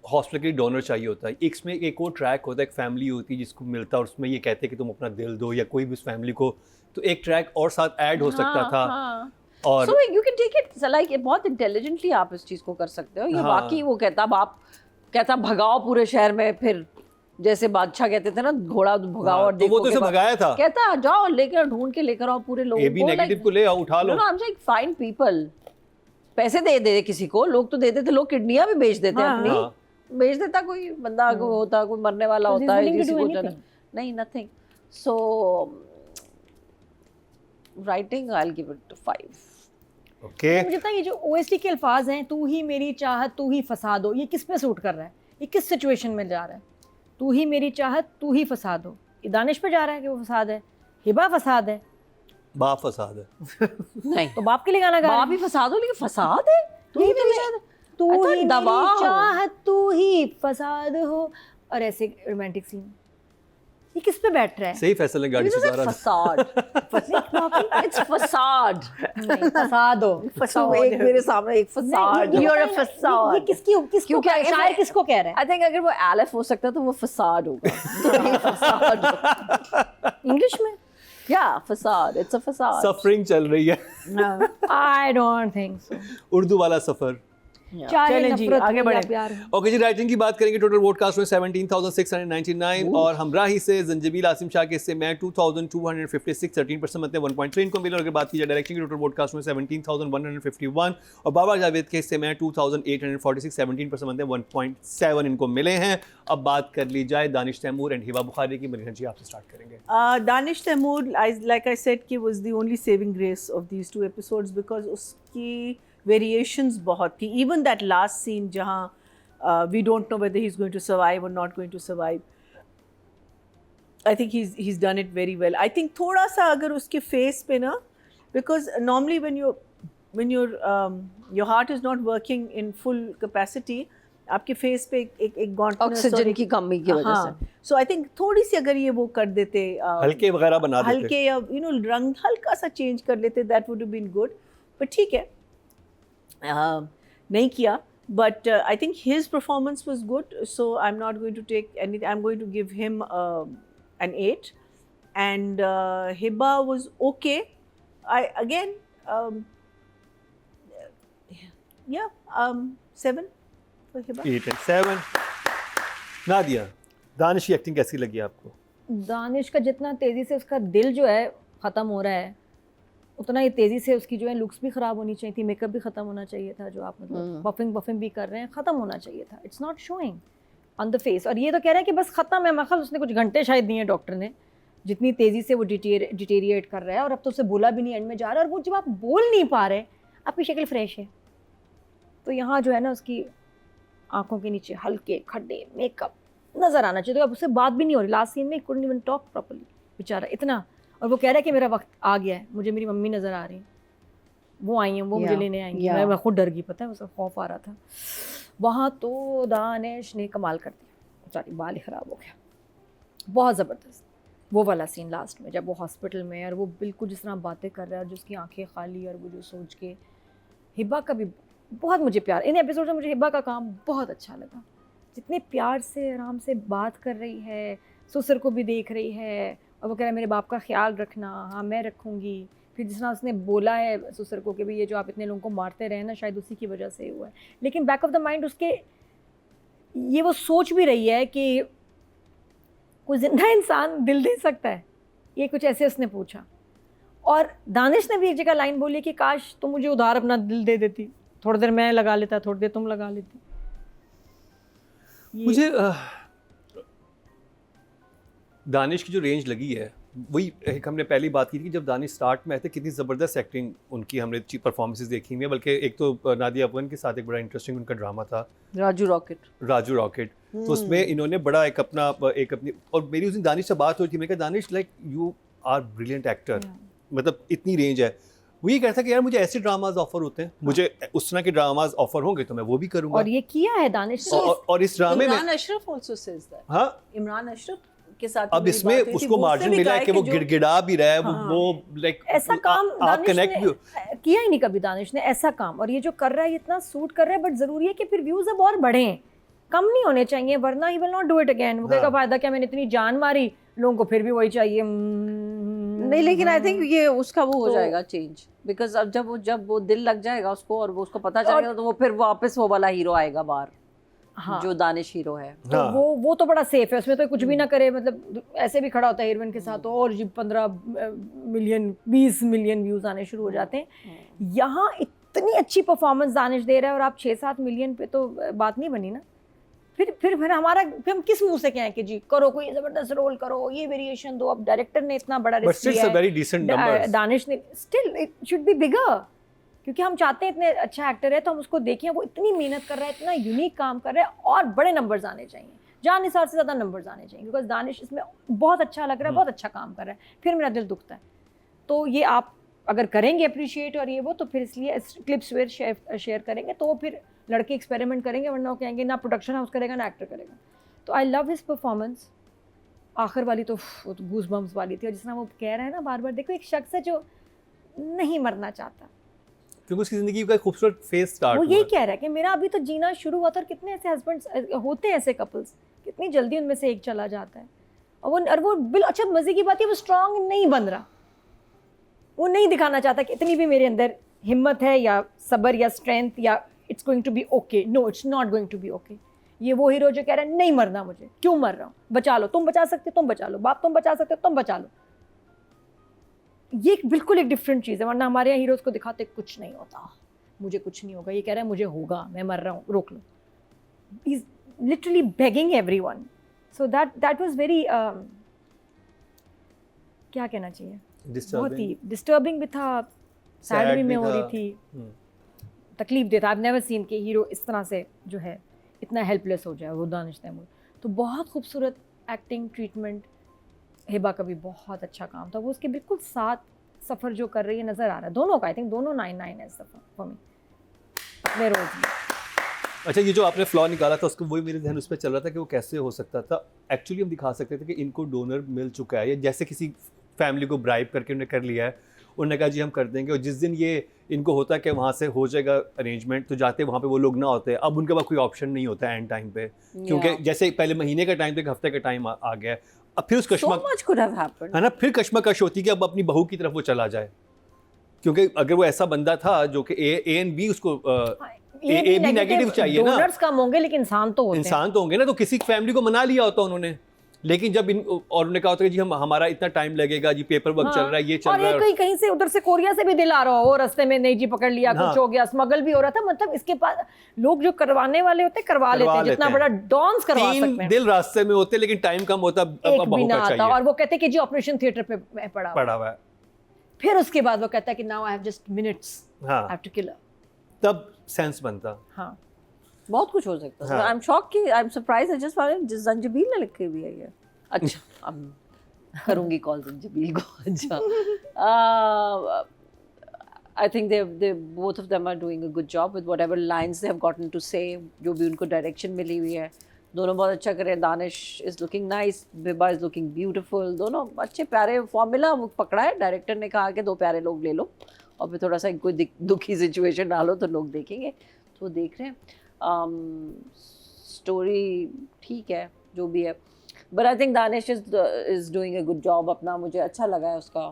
हॉस्पिटल के डोनर चाहिए होता है, इसमें एक और ट्रैक होता है, एक फैमिली होती है जिसको मिलता है और उसमें ये कहते हैं कि तुम अपना दिल दो या कोई भी उस फैमिली को, तो एक ट्रैक और साथ ऐड हो सकता था। और so you can take it like बहुत इंटेलिजेंटली आप इस चीज़ को कर सकते हो। ये वाकई वो कहता भगाओ पूरे शहर में, फिर जैसे बादशाह कहते थे ना घोड़ा भगाओ और देखो, वो तो उसे भगाया था, कहता जाओ लेकर आओ पूरे लोगों को, AB नेगेटिव को ले आओ, उठा लो। I'm saying find people, पैसे दे किसी को, लोग तो देते थे, लोग किडनियां भी बेच देते हैं अपनी, बेच देता कोई बंदा होता, कोई मरने वाला होता है किसी को नहीं, nothing. So writing I'll give it 5. Okay. मुझे पता है ये जो OST के अल्फाज हैं, तू ही मेरी चाहत तू ही फसाद हो, ये किस पे सूट कर रहा है, ये किस सिचुएशन में जा रहा है? तू ही मेरी चाहत तू ही फसाद हो, ये दानिश पे जा रहा है कि वो फसाद है, हिबा फसाद है, बाप फसाद है नहीं तो बाप के लिए गाना गा बाप भी फसाद हो, लेकिन फसाद है तू ही मेरी चाहत तू ही दबा मेरी चाहत तू ही फसाद हो, और ऐसे रोमांटिक सीन, ये किस पे बैठ रहा है? सही फैसल ने गाड़ी से जा रहा है। फसाद इट्स फसाद, फसाद हो, एक मेरे सामने एक फसाद, यू आर अ फसाद, ये किसको शायर किसको कह रहा है? आई थिंक अगर वो एलिफ हो सकता तो वो फसाद होगा। फसाद इंग्लिश में या फसाद, इट्स अ फसाद, सफरिंग चल रही है। I don't think so, Urdu वाला सफर। चलें जी आगे बढ़े। ओके जी, राइटिंग की बात करेंगे। टोटल वोट कास्ट में 17,699 और हमराही से जंजबील आसिम शाह के हिस्से में 2,256, 13% मतलब 1.3 इनको मिले। और अगर बात की जाए डायरेक्शन की, टोटल वोट कास्ट में 17,151 और बाबा जावेद के हिस्से में 2,846, 17% मतलब 1.7 इनको मिले हैं। अब बात कर ली जाए दानिश तैमूर एंड हिबा बुखारी की। मरीना जी आपसे स्टार्ट करेंगे। Danish Taimur, like I said, कि was the only saving grace of these 2 episodes because उसकी variations बहुत थी। Even that last scene जहाँ we don't know whether he's going to survive or not going to survive. I think he's done it very well. I think थोड़ा सा अगर उसके face पे ना, because normally when your heart is not working in full capacity, आपके face पे एक gauntness oxygen की कमी की वजह से. So I think थोड़ी सी अगर ये वो कर देते, हल्के वगैरह बना देते, हल्के या रंग हल्का सा चेंज कर लेते, that would have been good. But ठीक है, नहीं किया. But I think his performance was good, so I'm not going to take anything. I'm going to give him an 8, and Hiba was okay. Seven for Hiba. 8 and 7. Nadia, Danish की acting कैसी लगी आपको? दानिश का जितना तेज़ी से उसका दिल जो है ख़त्म हो रहा है, उतना ही तेज़ी से उसकी जो है लुक्स भी ख़राब होनी चाहिए थी, मेकअप भी ख़त्म होना चाहिए था, जो आप मतलब बफिंग भी कर रहे हैं, ख़त्म होना चाहिए था. It's not showing on the face. और ये तो कह रहे हैं कि बस ख़त्म है, मखल उसने कुछ घंटे शायद दिए हैं डॉक्टर ने, जितनी तेज़ी से वो डिटेरिएट कर रहा है. और अब तो उसे बोला भी नहीं, एंड में जा रहा है. और वो जब आप बोल नहीं पा रहे, आपकी शक्ल फ्रेश है, तो यहाँ जो है ना उसकी आँखों के नीचे हल्के खड्डे मेकअप नज़र आना चाहिए. तो अब उससे बात भी नहीं हो रही. लास्ट सीन में कुडंट इवन टॉक प्रॉपर्ली बेचारा, इतना. और वो कह रहा है कि मेरा वक्त आ गया है, मुझे मेरी मम्मी नज़र आ रही है, वो आई हैं, वो मुझे लेने आएंगी. मैं खुद डर गई, पता है, मुझे खौफ आ रहा था वहाँ. तो दानिश ने कमाल कर दिया, सारी बाल ही ख़राब हो गया. बहुत ज़बरदस्त वो वाला सीन लास्ट में, जब वो हॉस्पिटल में और वो बिल्कुल जिस तरह बातें कर रहा है और जिसकी आंखें खाली, और वो जो सोच के. हिबा का भी बहुत मुझे प्यार, इन एपिसोड में मुझे हिबा का काम बहुत अच्छा लगा. जितने प्यार से आराम से बात कर रही है, ससुर को भी देख रही है, और वो कह रहा है मेरे बाप का ख्याल रखना. हाँ मैं रखूँगी. फिर जिस तरह उसने बोला है ससुर को कि भाई ये जो आप इतने लोगों को मारते रहे ना, शायद उसी की वजह से हुआ है. लेकिन बैक ऑफ द माइंड उसके ये वो सोच भी रही है कि कोई जिंदा इंसान दिल दे सकता है, ये कुछ ऐसे उसने पूछा. और दानिश ने भी एक जगह लाइन बोली कि काश तुम मुझे उधार अपना दिल दे देती, थोड़ी देर मैं लगा लेता, थोड़ी देर तुम लगा लेती. मुझे दानिश की जो रेंज लगी है, वही एक हमने पहली बात की थी कि जब दानिश स्टार्ट में आए थे, कितनी ज़बरदस्त एक्टिंग उनकी हमने परफॉर्मेंसेस देखी हुई है. बल्कि एक तो नादिया अफगान के साथ एक बड़ा इंटरेस्टिंग उनका ड्रामा था राजू रॉकेट. तो उसमें इन्होंने बड़ा एक अपनी, और मेरी उस दिन दानिश से बात हुई थी, मैंने कहा Danish like you are brilliant actor, मतलब इतनी रेंज है. वो ये कहता कि यार मुझे ऐसे ड्रामाज ऑफर होते हैं, मुझे उस तरह के ड्रामाज ऑफर होंगे तो मैं वो भी करूंगा. और ये किया है दानिश ने. और इस ड्रामे में Imran Ashraf also says that. हाँ, इमरान अशरफ के साथ अब इसमें उसको मार्जिन मिला है कि वो गिड़गिड़ा भी रहा है, वो लाइक ऐसा काम आप कनेक्ट भी किया ही नहीं कभी दानिश ने ऐसा काम. और ये जो कर रहा है ये इतना सूट कर रहा है, बट ज़रूरी है कि फिर व्यूज़ अब और बढ़ें, कम नहीं होने चाहिए, वरना he will not do it again. वो कहेगा फायदा क्या, मैंने इतनी जान मारी, लोगों को फिर भी वही चाहिए. नहीं, लेकिन आई थिंक ये उसका वो हो जाएगा चेंज, बिकॉज अब जब वो दिल लग जाएगा उसको, और वो उसको पता चलेगा, तो वो फिर वापस वो वाला हीरो आएगा बाहर. हाँ, जो दानिश हीरो है. तो वो तो बड़ा सेफ है, उसमें तो कुछ भी ना करे, मतलब ऐसे भी खड़ा होता है हीरोइन के साथ, तो और 15 मिलियन 20 मिलियन व्यूज आने शुरू हो जाते हैं. यहाँ इतनी अच्छी परफॉर्मेंस दानिश दे रहा है, और आप 6-7 मिलियन पे तो बात नहीं बनी ना. फिर हमारा, फिर हम किस मुंह से कहें कि जी करो कोई ज़बरदस्त रोल करो, ये वेरिएशन दो. अब डायरेक्टर ने इतना बड़ा रिस्क लिया है, दानिश ने, still it should be bigger, क्योंकि हम चाहते हैं इतने अच्छा एक्टर है तो हम उसको देखें. वो इतनी मेहनत कर रहा है, इतना यूनिक काम कर रहा है, और बड़े नंबर्स आने चाहिए, जान निसार से ज़्यादा नंबर्स आने चाहिए, बिकॉज दानिश इसमें बहुत अच्छा लग रहा है, बहुत अच्छा काम कर रहा है. फिर मेरा दिल दुखता है. तो ये आप अगर करेंगे अप्रिशिएट और ये वो, तो फिर इसलिए क्लिप्स वेयर शेयर करेंगे, तो फिर लड़के एक्सपेरिमेंट करेंगे, वरना वो कहेंगे ना प्रोडक्शन हाउस करेगा ना एक्टर करेगा. तो आई लव हिज परफॉर्मेंस. आखिर वाली तो गूज बम्स वाली थी, और जिस तरह वो कह रहे हैं ना बार बार, देखो एक शख्स है जो नहीं मरना चाहता, क्योंकि उसकी ज़िंदगी का खूबसूरत फेज स्टार्ट वो यही कह रहा है कि मेरा अभी तो जीना शुरू हुआ था. और कितने ऐसे हस्बैंड्स होते हैं, ऐसे कपल्स, कितनी जल्दी उनमें से एक चला जाता है. और वो बिल, अच्छा मज़े की बात है, वो स्ट्रांग नहीं बन रहा, वो नहीं दिखाना चाहता कि इतनी भी मेरे अंदर हिम्मत है या सब्र या स्ट्रेंथ, या it's going to be okay. No, it's not going to be okay. ये वो हीरो जो कह रहा है नहीं मरना मुझे, क्यों मर रहा हूँ, बचा लो, तुम बचा सकते तुम बचा लो, बाप तुम बचा सकते तुम बचा लो. ये बिल्कुल एक डिफरेंट चीज़ है. वरना हमारे यहाँ हीरोज़ को दिखाते कुछ नहीं होता, मुझे कुछ नहीं होगा. ये कह रहा है मुझे होगा, मैं मर रहा हूँ, रोक लो. He is literally begging everyone. So that was very, क्या कहना चाहिए, बहुत ही डिस्टर्बिंग भी था, सैड भी मैं हो रही थी, तकलीफ देता. आई नेवर सीन के हीरो इस तरह से जो है इतना हेल्पलेस हो जाए, वो दानिश तैमूर. तो बहुत खूबसूरत एक्टिंग, ट्रीटमेंट, हिबा का भी बहुत अच्छा काम था, वो उसके बिल्कुल साथ सफ़र जो कर रही है नज़र आ रहा है दोनों का। आई थिंक दोनों 9-9 है सफ़र फॉर मी, अपने रोज़ में। अच्छा, ये जो आपने फ्लॉ निकाला था उसको वही मेरे ध्यान उस पर चल रहा था कि वो कैसे हो सकता था। एक्चुअली हम दिखा सकते थे कि इनको डोनर मिल चुका है, या जैसे किसी फैमिली को ब्राइब करके उन्हें कर लिया है, उन्होंने कहा जी हम कर देंगे, और जिस दिन ये इनको होता है कि वहाँ से हो जाएगा अरेंजमेंट, तो जाते वहाँ पे वो लोग ना होते। अब उनके पास कोई ऑप्शन नहीं होता एंड टाइम पे, क्योंकि जैसे पहले महीने का टाइम था, एक हफ्ते का टाइम आ गया है। अब फिर उस So कश्मकश much could have happened. है ना, फिर कश्मकश होती कि अब अपनी बहू की तरफ वो चला जाए, क्योंकि अगर वो ऐसा बंदा था जो कि ए एंड बी उसको ए बी नेगेटिव चाहिए ना, डोनर्स कम होंगे लेकिन इंसान तो होते हैं। इंसान तो होंगे ना, तो किसी फैमिली को मना लिया होता उन्होंने। लेकिन जब इन और उन्होंने कहा होता है जी हमारा इतना टाइम लगेगा जी, पेपर वर्क चल रहा है, ये चल और रहा है, कहीं से उधर से कोरिया से भी दिल आ रहा हो, रास्ते में नहीं जी पकड़ लिया, हाँ। कुछ हो गया, स्मगल भी हो रहा था। मतलब इसके पास लोग जो करवाने वाले होते हैं करवा लेते हैं, जितना बड़ा डॉन्स करवा सकते तीन हैं। दिल रास्ते में होते, लेकिन टाइम कम होता, अब एक बहू भी ना का आता, चाहिए, और वो कहते हैं कि जी ऑपरेशन थिएटर पे मैं पड़ा हुआ है। फिर उसके बाद वो कहता है कि now I have just minutes, हाँ, आई हैव टू किल। तब सेंस बनता। हाँ, बहुत कुछ हो सकता है। हाँ। आई एम शॉक कि I am surprise, I just wanted जिस जंजीबील ने लिखी हुई है ये। अच्छा, अब करूंगी कॉल जंजीबील को। अच्छा, I think they both of them are doing a good job with whatever lines they have gotten to say, जो भी उनको डायरेक्शन मिली हुई है। दोनों बहुत अच्छा कर रहे हैं। Danish is looking nice, Biba is looking beautiful. दोनों अच्छे प्यारे फॉर्मूला पकड़ा है। डायरेक्टर ने कहा कि 2 प्यारे लोग ले लो और फिर थोड़ा सा कोई दुखी सिचुएशन डालो तो लोग देखेंगे, तो देख रहे हैं। स्टोरी ठीक है जो भी है, but I think Danish is doing a good job अपना। मुझे अच्छा लगा है उसका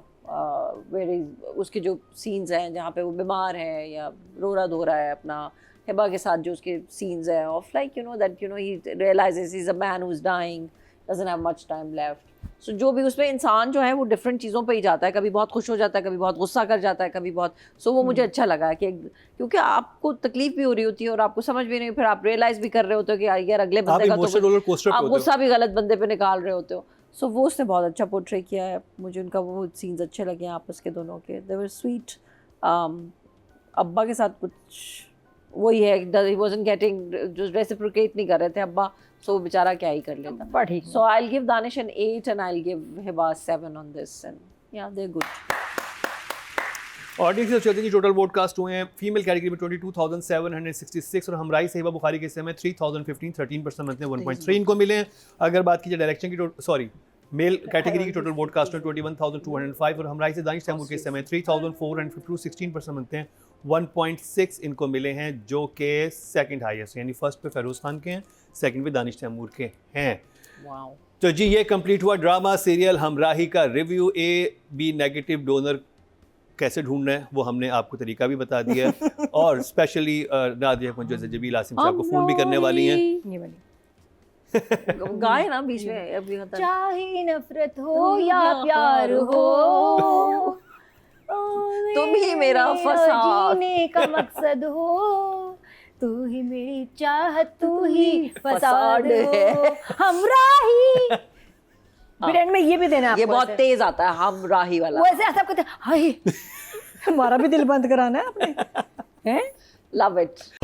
वेरी, उसके जो सीन्स हैं जहाँ पे वो बीमार है या रो रहा धो रहा है अपना हिबा के साथ, जो उसके सीन्स हैं of like you know that you know he realises he is a man who is dying, doesn't have much time left. So जो भी उसमें इंसान जो है वो डिफरेंट चीज़ों पे ही जाता है, कभी बहुत खुश हो जाता है, कभी बहुत गुस्सा कर जाता है, कभी बहुत। सो वो मुझे अच्छा लगा कि क्योंकि आपको तकलीफ भी हो रही होती है और आपको समझ भी नहीं, फिर आप रियलाइज भी कर रहे होते हो कि यार अगले बंदे का इमोशनल रोलर कोस्टर पे आप होते हो। गुस्सा भी गलत बंदे पे निकाल रहे होते हो। सो वो उसने बहुत अच्छा पोर्ट्रे किया है। मुझे उनका वो सीन्स अच्छे लगे आपस के दोनों के, दे वर स्वीट। अब्बा के साथ कुछ वही है, ही वाजंट गेटिंग, जो रेसिप्रोकेट नहीं कर रहे थे अब्बा, सो वो बेचारा क्या ही कर लेता। बट ठीक। So I'll give Danish an 8 and I'll give Hiba 7 on this, and yeah, they're good. Audience से चलते हैं, टोटल वोट कास्ट हुए हैं फीमेल कैटेगरी में 22,766 और हमराई से हिबा बुखारी के हिस्से में 3,015, 13% बनते हैं 1.3 इनको मिले हैं। अगर बात की जाए डायरेक्शन की, सॉरी मेल कैटेगरी की टोटल वोट कास्ट में 21,205 और हमराई से दानिश तैमूर के हिस्से में 3,452, 16% बनते हैं 1.6 इनको मिले हैं, जो कि सेकंड हाईएस्ट, यानी फर्स्ट पे फैरोज खान के हैं, सेकंड पे दानिश तैमूर के हैं। Wow. तो जी ये कंप्लीट हुआ ड्रामा सीरियल हमराही का review. A B negative donor कैसे ढूंढना है वो हमने आपको तरीका भी बता दिया है, और स्पेशली नादिया पंजो से जबील आसिम साहब को फ़ोन भी करने वाली हैं। ये वाली गाए ना बीच में अभी होता है। चाहे नफरत हो या प्यार हो, तुम ही मेरा फसाद, जीने का मकसद हो, तू ही मेरी चाहत, तू ही फसाद हो, हमराही। फिर एंड में ये भी देना है ये आपको बहुत ऐसे। तेज आता है हमराही वाला। वो ऐसे आप कहते हैं हाय, हमारा भी दिल बंद कराना है आपने, हैं? Love it.